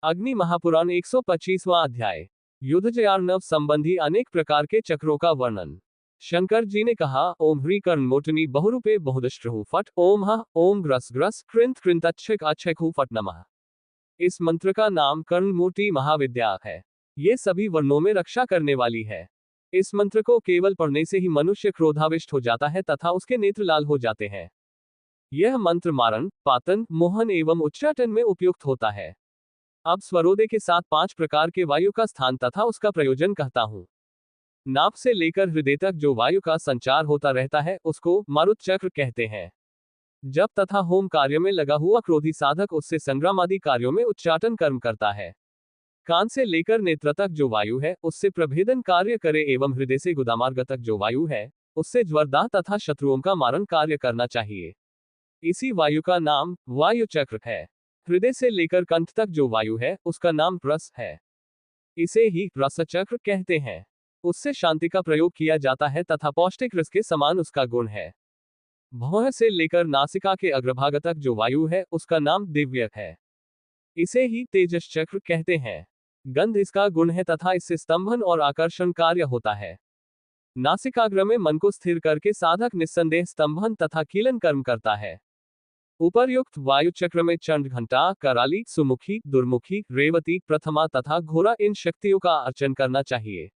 अग्नि महापुराण 125वां अध्याय। युद्धजयार्णव संबंधी अनेक प्रकार के चक्रों का वर्णन। शंकर जी ने कहा, ओम ह्री कर्णमोटनी बहुरूपे बहुदष्ट्रहु फट ओम ह ओम ग्रस ग्रस कृंत कृंत अच्छक अच्छकहु फट नमः। इस मंत्र का नाम कर्णमूर्ति महाविद्या है। ये सभी वर्णों में रक्षा करने वाली है। इस मंत्र को केवल पढ़ने से ही मनुष्य क्रोधाविष्ट हो जाता है तथा उसके नेत्र लाल हो जाते हैं। यह मंत्र मारण, पातन, मोहन एवं उच्चाटन में उपयुक्त होता है। अब स्वरोदय के साथ 5 प्रकार के वायु का स्थान तथा उसका प्रयोजन कहता हूं। नाभ से लेकर हृदय तक जो वायु का संचार होता रहता है उसको मारुत चक्र कहते हैं। जप तथा होम कार्य में लगा हुआ क्रोधी साधक उससे संग्राम आदि कार्यों में उच्चाटन कर्म करता है। कान से लेकर नेत्र तक जो वायु है उससे प्रभेदन कार्य करे एवं हृदय से गुदामार्ग तक जो वायु है उससे ज्वरदाह तथा शत्रुओं का मारण कार्य करना चाहिए। इसी वायु का नाम वायु चक्र है। हृदय से लेकर कंठ तक जो वायु है उसका नाम रस है। इसे ही रस चक्र कहते हैं। उससे शांति का प्रयोग किया जाता है तथा पौष्टिक रस के समान उसका गुण है। भौह से लेकर नासिका के अग्रभाग तक जो वायु है उसका नाम दिव्य है। इसे ही तेजस चक्र कहते हैं। गंध इसका गुण है तथा इससे स्तंभन और आकर्षण कार्य होता है। नासिकाग्र में मन को स्थिर करके साधक निस्संदेह स्तंभन तथा कीलन कर्म करता है। उपर्युक्त वायु चक्र में चंड, घंटा, कराली, सुमुखी, दुर्मुखी, रेवती, प्रथमा तथा घोड़ा इन शक्तियों का अर्चन करना चाहिए।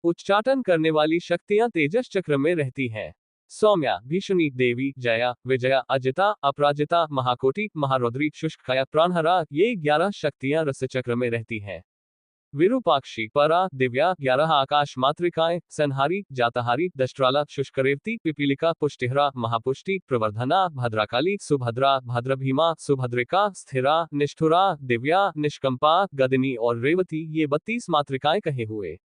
उच्चाटन करने वाली शक्तियां तेजस चक्र में रहती हैं। सौम्या, भीषणी, देवी, जया, विजया, अजिता, अपराजिता, महाकोटि, महारौद्री, शुष्कया, प्राणहरा ये 11 शक्तियां रस चक्र में रहती हैं। विरूपाक्षी, परा, दिव्या, 11 आकाश मातृकाएं, संहारी, जातहारी, दष्ट्राला, शुष्करेवती, पिपीलिका, पुष्टिहरा, महापुष्टि, प्रवर्धना, भद्राकाली, सुभद्रा, भद्रभीमा, सुभद्रिका, स्थिरा, निष्ठुरा, दिव्या, निष्कंपा, गदिनी और रेवती ये 32 मातृकाएं कहे हुए।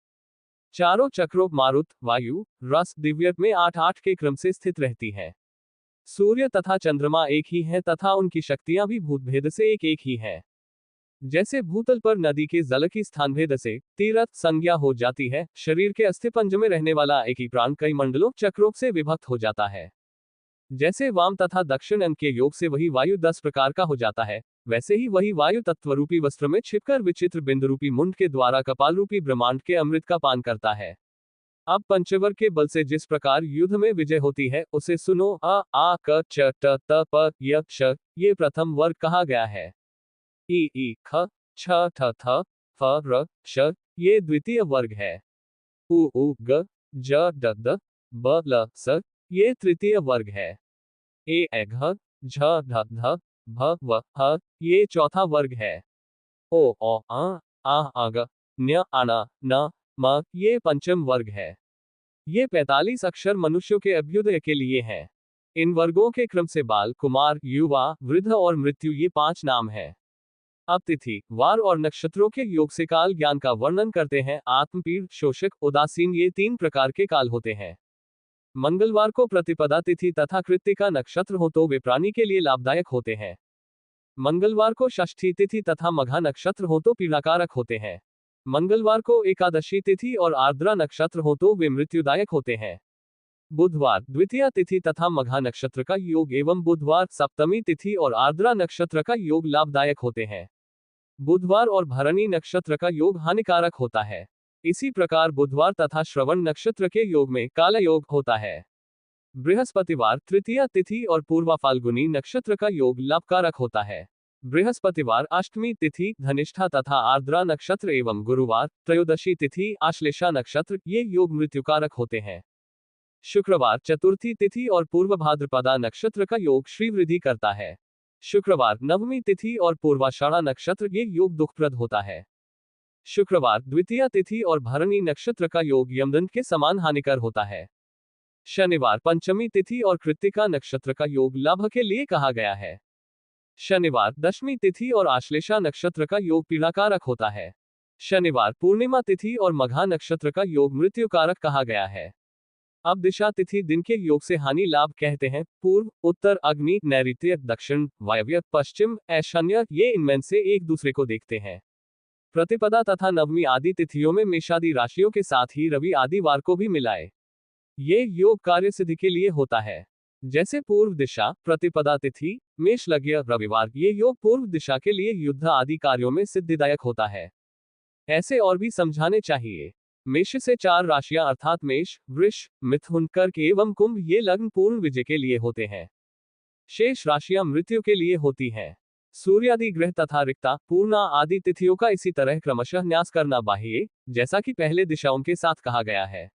चारों चक्रों मारुत, वायु, रस, दिव्य में 8-8 के क्रम से स्थित रहती हैं। सूर्य तथा चंद्रमा एक ही हैं तथा उनकी शक्तियां भी भूतभेद से एक ही हैं। जैसे भूतल पर नदी के जल की स्थानभेद से तीरथ संज्ञा हो जाती है, शरीर के अस्थिपंज में रहने वाला एक ही प्राण कई मंडलों चक्रों से विभक्त हो जाता है। जैसे वाम तथा दक्षिण अंग के योग से वही वायु 10 प्रकार का हो जाता है, वैसे ही वही वायु तत्वरूपी वस्त्र में छिपकर विचित्र बिंदुरूपी मुंड के द्वारा कपाल रूपी ब्रह्मांड के अमृत का पान करता है। अब पंचवर के बल से जिस प्रकार युद्ध में विजय होती है उसे सुनो। अ आ क च ट त प य श ये प्रथम वर्ग कहा गया है। ई ख छ ठ थ फ र श ये द्वितीय वर्ग है। उ ग ज ड द ब ल स ये तृतीय वर्ग है। ए घ झ ढ ध भ व ह ये चौथा वर्ग है। ओ आ ग न्य आना न म ये पंचम वर्ग है। ये 45 अक्षर मनुष्यों के अभ्युदय के लिए हैं। इन वर्गों के क्रम से बाल, कुमार, युवा, वृद्ध और मृत्यु ये 5 नाम हैं। अब तिथि, वार और नक्षत्रों के योग से काल ज्ञान का वर्णन करते हैं। आत्मपीड़, शोषक, उदासीन ये 3 प्रकार के काल होते हैं। मंगलवार को प्रतिपदा तिथि तथा कृत्तिका नक्षत्र हो तो वे प्राणी के लिए लाभदायक होते हैं। मंगलवार को षष्ठी तिथि तथा मघा नक्षत्र हो तो पीड़ाकारक होते हैं। मंगलवार को एकादशी तिथि और आर्द्रा नक्षत्र हो तो वे मृत्युदायक होते हैं। बुधवार द्वितीया तिथि तथा मघा नक्षत्र का योग एवं बुधवार सप्तमी तिथि और आर्द्रा नक्षत्र का योग लाभदायक होते हैं। बुधवार और भरणी नक्षत्र का योग हानिकारक होता है। इसी प्रकार बुधवार तथा श्रवण नक्षत्र के योग में काला योग होता है। बृहस्पतिवार तृतीया तिथि और पूर्वा फाल्गुनी नक्षत्र का योग लाभकारक होता है। बृहस्पतिवार अष्टमी तिथि धनिष्ठा तथा आर्द्रा नक्षत्र एवं गुरुवार त्रयोदशी तिथि आश्लेषा नक्षत्र ये योग मृत्युकारक होते हैं। शुक्रवार चतुर्थी तिथि और पूर्व भाद्रपदा नक्षत्र का योग श्रीवृद्धि करता है। शुक्रवार नवमी तिथि और पूर्वाषाढ़ा नक्षत्र ये योग दुखप्रद होता है। शुक्रवार द्वितीया तिथि और भरणी नक्षत्र का योग यमदंड के समान हानिकर होता है। शनिवार पंचमी तिथि और कृत्तिका नक्षत्र का योग लाभ के लिए कहा गया है। शनिवार दशमी तिथि और आश्लेषा नक्षत्र का योग पीड़ाकारक होता है। शनिवार पूर्णिमा तिथि और मघा नक्षत्र का योग मृत्युकारक कहा गया है। अब दिशा तिथि दिन के योग से हानि लाभ कहते हैं। पूर्व, उत्तर, अग्नि, नैऋत्य, दक्षिण, वायव्य, पश्चिम, ईशान्य ये इनमें से एक दूसरे को देखते हैं। प्रतिपदा तथा नवमी आदि तिथियों में मेषादि राशियों के साथ ही रवि आदि वार को भी मिलाए। ये योग कार्य सिद्धि के लिए होता है। जैसे पूर्व दिशा प्रतिपदा तिथि मेष लग्न रविवार, ये योग पूर्व दिशा के लिए युद्ध आदि कार्यों में सिद्धिदायक होता है। ऐसे और भी समझाने चाहिए। मेष से 4 राशियां अर्थात मेष, वृष, मिथुन, कर्क एवं कुंभ ये लग्न पूर्ण विजय के लिए होते हैं। शेष राशियां मृत्यु के लिए होती हैं। सूर्यादि ग्रह तथा रिक्ता, पूर्णा आदि तिथियों का इसी तरह क्रमशः न्यास करना बाह्य, जैसा कि पहले दिशाओं के साथ कहा गया है।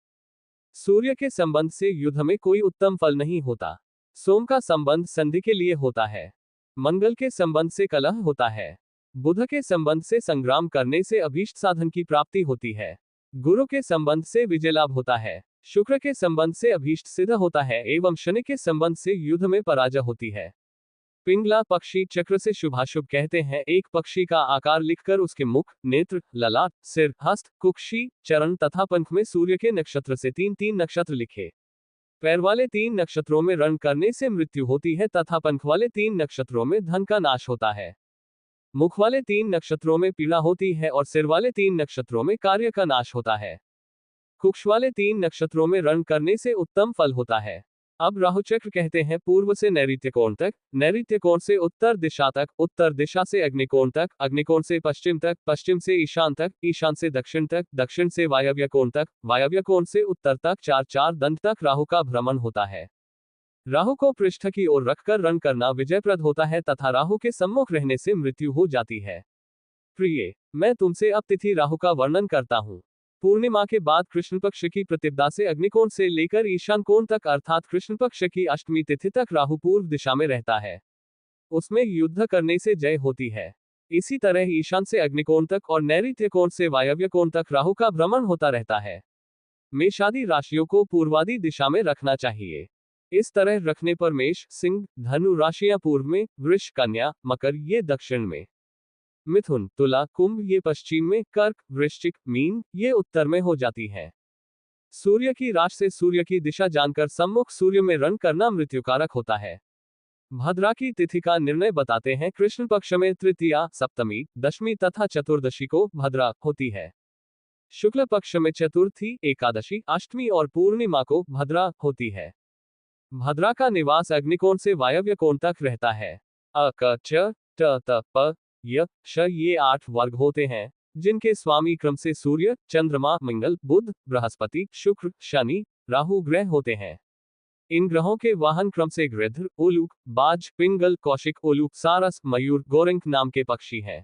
सूर्य के संबंध से युद्ध में कोई उत्तम फल नहीं होता। सोम का संबंध संधि के लिए होता है। मंगल के संबंध से कलह होता है। बुध के संबंध से संग्राम करने से अभीष्ट साधन की प्राप्ति होती है। गुरु के संबंध से विजय लाभ होता है। शुक्र के संबंध से अभीष्ट सिद्ध होता है एवं शनि के संबंध से युद्ध में पराजय होती है। पिंगला पक्षी चक्र से शुभाशुभ कहते हैं। एक पक्षी का आकार लिखकर उसके मुख, नेत्र, ललाट, सिर, हस्त, कुक्षी, चरण तथा पंख में सूर्य के नक्षत्र से 3-3 नक्षत्र लिखे। पैर वाले 3 नक्षत्रों में रण करने से मृत्यु होती है तथा पंख वाले 3 नक्षत्रों में धन का नाश होता है। मुख वाले 3 नक्षत्रों में पीड़ा होती है और सिर वाले 3 नक्षत्रों में कार्य का नाश होता है। कुक्ष वाले 3 नक्षत्रों में रण करने से उत्तम फल होता है। अब राहु चक्र कहते हैं पूर्व से नैऋत्य कोण तक, नैऋत्य कोण से उत्तर दिशा तक, उत्तर दिशा से अग्निकोण तक, अग्निकोण से पश्चिम तक, पश्चिम से ईशान तक, ईशान से दक्षिण तक, दक्षिण से वायव्य कोण तक, वायव्य कोण से उत्तर तक 4-4 दंड तक राहु का भ्रमण होता है। राहु को पृष्ठ की ओर रखकर रण करना विजयप्रद होता है तथा राहु के सम्मुख रहने से मृत्यु हो जाती है। प्रिय, मैं तुमसे अब तिथि राहु का वर्णन करता हूँ। पूर्णिमा के बाद कृष्ण पक्ष की प्रतिपदा से अग्निकोण से लेकर ईशान कोण तक अर्थात कृष्ण पक्ष की अष्टमी तिथि तक राहु पूर्व दिशा में रहता है। उसमें युद्ध करने से जय होती है। इसी तरह ईशान से अग्निकोण तक और नैऋत्य कोण से वायव्य कोण तक राहु का भ्रमण होता रहता है। मेषादि राशियों को पूर्वादि दिशा में रखना चाहिए। इस तरह रखने पर मेष, सिंह, धनु राशियां पूर्व में, वृष, कन्या, मकर ये दक्षिण में, मिथुन, तुला, कुंभ ये पश्चिम में, कर्क, वृश्चिक, मीन ये उत्तर में हो जाती हैं। सूर्य की राशि से सूर्य की दिशा जानकर सम्मुख सूर्य में रण करना मृत्युकारक होता है। भद्रा की तिथि का निर्णय बताते हैं। कृष्ण पक्ष में तृतीया, सप्तमी, दशमी तथा चतुर्दशी को भद्रा होती है। शुक्ल पक्ष में चतुर्थी, एकादशी, अष्टमी और पूर्णिमा को भद्रा होती है। भद्रा का निवास अग्निकोण से वायव्य कोण तक रहता है। अ, क, च, ट, त, प, य, श ये 8 वर्ग होते हैं, जिनके स्वामी क्रम से सूर्य, चंद्रमा, मंगल, बुध, बृहस्पति, शुक्र, शनि, राहु ग्रह होते हैं। इन ग्रहों के वाहन क्रम से गृध्र, उलूक, बाज, पिंगल, कौशिक, उलूक, सारस, मयूर, गोरंक नाम के पक्षी हैं।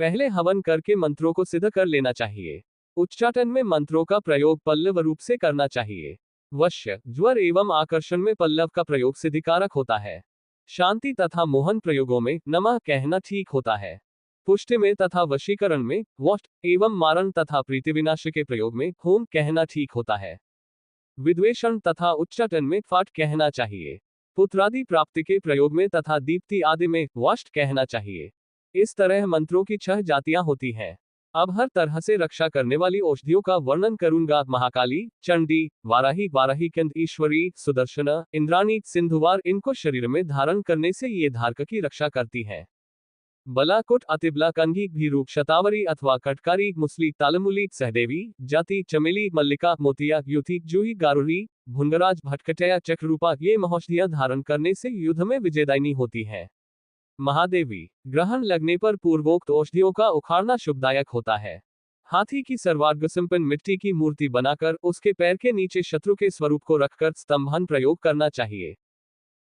पहले हवन करके मंत्रों को सिद्ध कर लेना चाहिए। उच्चाटन में मंत्रों का प्रयोग पल्लव रूप से करना चाहिए। वश्य, ज्वर एवं आकर्षण में पल्लव का प्रयोग सिद्धिकारक होता है। शांति तथा मोहन प्रयोगों में नमः कहना ठीक होता है। पुष्टि में तथा वशीकरण में वष्ट एवं मारण तथा प्रीतिविनाश के प्रयोग में होम कहना ठीक होता है। विद्वेषण तथा उच्चाटन में फाट कहना चाहिए। पुत्रादि प्राप्ति के प्रयोग में तथा दीप्ति आदि में वष्ट कहना चाहिए। इस तरह मंत्रों की 6 जातियां होती हैं। अब हर तरह से रक्षा करने वाली औषधियों का वर्णन करूंगा। महाकाली, चंडी, वाराही, वाराहीकंद, ईश्वरी, सुदर्शन, इंद्राणी, सिंधुवार इनको शरीर में धारण करने से ये धारक की रक्षा करती हैं। बलाकुट, अतिबला, कंघी, भीरूक, शतावरी अथवा कटकारी, मुसली, तालमुली, सहदेवी, जाति, चमेली, मल्लिका, मोतिया, युथी, जूही, गारुरी, भुंगराज, भटकटया, चक्ररूपा ये औषधियां धारण करने से युद्ध में विजयदायिनी होती हैं। महादेवी, ग्रहण लगने पर पूर्वोक्त औषधियों का उखाड़ना शुभदायक होता है। हाथी की सर्वार्ग संपन्न मिट्टी की मूर्ति बनाकर उसके पैर के नीचे शत्रु के स्वरूप को रखकर स्तंभन प्रयोग करना चाहिए।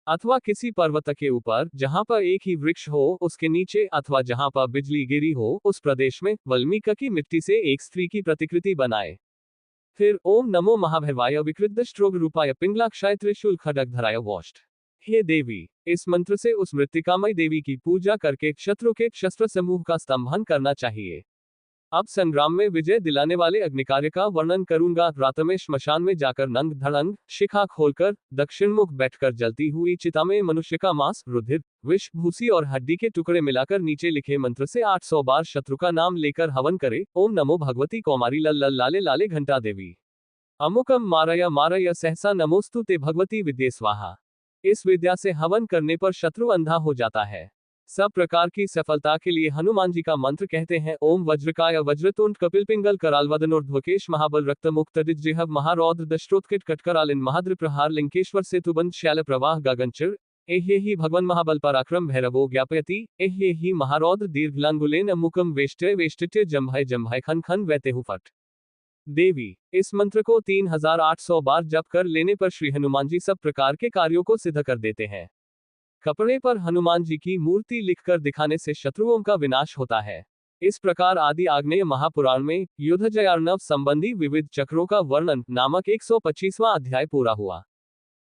अथवा किसी पर्वत के ऊपर जहां पर एक ही वृक्ष हो उसके नीचे अथवा जहां पर बिजली गिरी हो उस प्रदेश में वल्मीक की मिट्टी से एक स्त्री की प्रतिकृति बनाए। फिर ओम नमो महाभैरवाय विकृतदष्ट्रोग रूपाय पिंगलाक्षाय त्रिशूल खड्गधराय वोष्ठ। हे देवी, इस मंत्र से उस मृत्तिकामय देवी की पूजा करके शत्रु के शस्त्र समूह का स्तंभन करना चाहिए। अब संग्राम में विजय दिलाने वाले अग्निकार्य का वर्णन करूंगा। रात में श्मशान में जाकर नंग धड़ंग शिखा खोलकर दक्षिण मुख बैठकर जलती हुई चिता में मनुष्य का मांस, रुधिर, विष, भूसी और हड्डी के टुकड़े मिलाकर नीचे लिखे मंत्र से 800 बार शत्रु का नाम लेकर हवन करे। ओम नमो भगवती कौमारी लल्ल लाले लाले घंटा देवी अमुकम मारय मारय सहसा नमोस्तु ते भगवती विद्ये स्वाहा। इस विद्या से हवन करने पर शत्रु अंधा हो जाता है। सब प्रकार की सफलता के लिए हनुमान जी का मंत्र कहते हैं। ओम वज्रकाय वज्रतुंड कपिल पिंगल करालवदनोर्ध्वकेश महाबल रक्त मुक्त जिहव महारौद्र दष्ट्रोत्कट कटकरालिन महाद्र प्रहार लिंकेश्वर सेतुबंध शैल प्रवाह गगनचर एह्ये ही भगवन् महाबल पराक्रम भैरवो ज्ञापयति, एह्ये ही महारौद्र दीर्घलांगुलेन मुकम वेष्टे वेष्टित्य जम्भय जम्भय खन खन वैतेहु फट। देवी, इस मंत्र को 3800 बार जप कर लेने पर श्री हनुमान जी सब प्रकार के कार्यों को सिद्ध कर देते हैं। कपड़े पर हनुमान जी की मूर्ति लिखकर दिखाने से शत्रुओं का विनाश होता है। इस प्रकार आदि आग्नेय महापुराण में युद्धजय अर्णव संबंधी विविध चक्रों का वर्णन नामक 125वां अध्याय पूरा हुआ।